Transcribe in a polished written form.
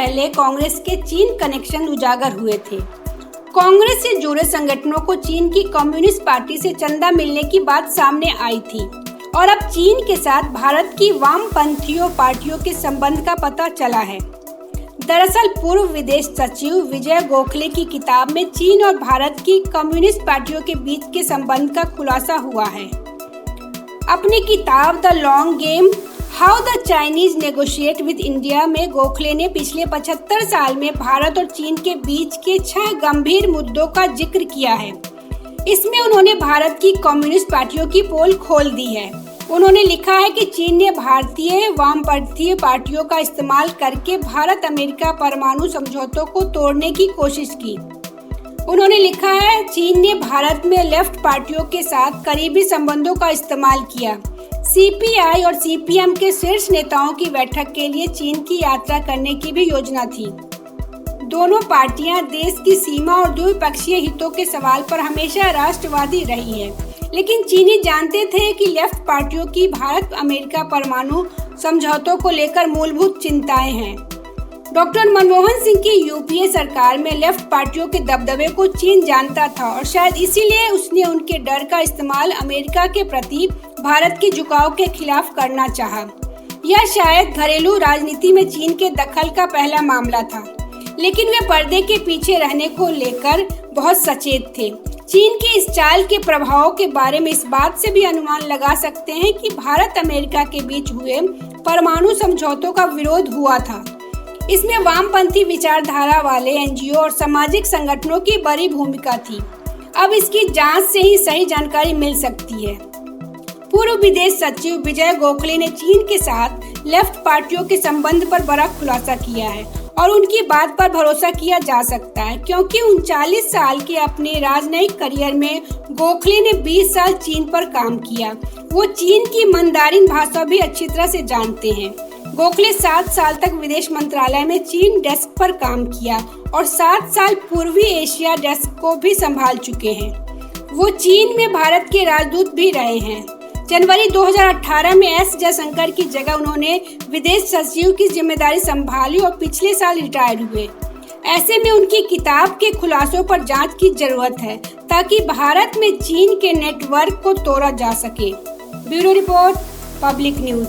पहले कांग्रेस के चीन कनेक्शन उजागर हुए थे। कांग्रेस से जुड़े संगठनों को चीन की कम्युनिस्ट पार्टी से चंदा मिलने की बात सामने आई थी और अब चीन के साथ भारत की वामपंथियों पार्टियों के संबंध का पता चला है। दरअसल पूर्व विदेश सचिव विजय गोखले की किताब में चीन और भारत की कम्युनिस्ट पार्टियों के बीच के संबंध का खुलासा हुआ है। अपनी किताब the long game how the Chinese negotiate with India में गोखले ने पिछले 75 साल में भारत और चीन के बीच के 6 गंभीर मुद्दों का जिक्र किया है। इसमें उन्होंने भारत की कम्युनिस्ट पार्टियों की पोल खोल दी है। उन्होंने लिखा है कि चीन ने भारतीय वामपंथी पार्टियों का इस्तेमाल करके भारत अमेरिका परमाणु समझौतों को तोड़ने की कोशिश की। उन्होंने लिखा है चीन ने भारत में लेफ्ट पार्टियों के साथ करीबी संबंधों का इस्तेमाल किया। सीपीआई और सीपीएम के शीर्ष नेताओं की बैठक के लिए चीन की यात्रा करने की भी योजना थी। दोनों पार्टियां देश की सीमा और द्विपक्षीय हितों के सवाल पर हमेशा राष्ट्रवादी रही है, लेकिन चीनी जानते थे कि लेफ्ट पार्टियों की भारत अमेरिका परमाणु समझौतों को लेकर मूलभूत चिंताएं हैं। डॉक्टर मनमोहन सिंह की यूपीए सरकार में लेफ्ट पार्टियों के दबदबे को चीन जानता था और शायद इसीलिए उसने उनके डर का इस्तेमाल अमेरिका के प्रति भारत के झुकाव के खिलाफ करना चाहा। यह शायद घरेलू राजनीति में चीन के दखल का पहला मामला था, लेकिन वे पर्दे के पीछे रहने को लेकर बहुत सचेत थे। चीन के इस चाल के प्रभाव के बारे में इस बात से भी अनुमान लगा सकते हैं कि भारत अमेरिका के बीच हुए परमाणु समझौतों का विरोध हुआ था। इसमें वामपंथी विचारधारा वाले एनजीओ और सामाजिक संगठनों की बड़ी भूमिका थी। अब इसकी जांच से ही सही जानकारी मिल सकती है। पूर्व विदेश सचिव विजय गोखले ने चीन के साथ लेफ्ट पार्टियों के संबंध पर बड़ा खुलासा किया है और उनकी बात पर भरोसा किया जा सकता है, क्योंकि 39 साल के अपने राजनयिक करियर में गोखले ने 20 साल चीन पर काम किया। वो चीन की मंदारिन भाषा भी अच्छी तरह से जानते हैं। गोखले 7 साल तक विदेश मंत्रालय में चीन डेस्क पर काम किया और 7 साल पूर्वी एशिया डेस्क को भी संभाल चुके हैं। वो चीन में भारत के राजदूत भी रहे हैं। जनवरी 2018 में एस जयशंकर की जगह उन्होंने विदेश सचिव की जिम्मेदारी संभाली और पिछले साल रिटायर हुए। ऐसे में उनकी किताब के खुलासों पर जांच की जरूरत है ताकि भारत में चीन के नेटवर्क को तोड़ा जा सके। Bureau report, public news.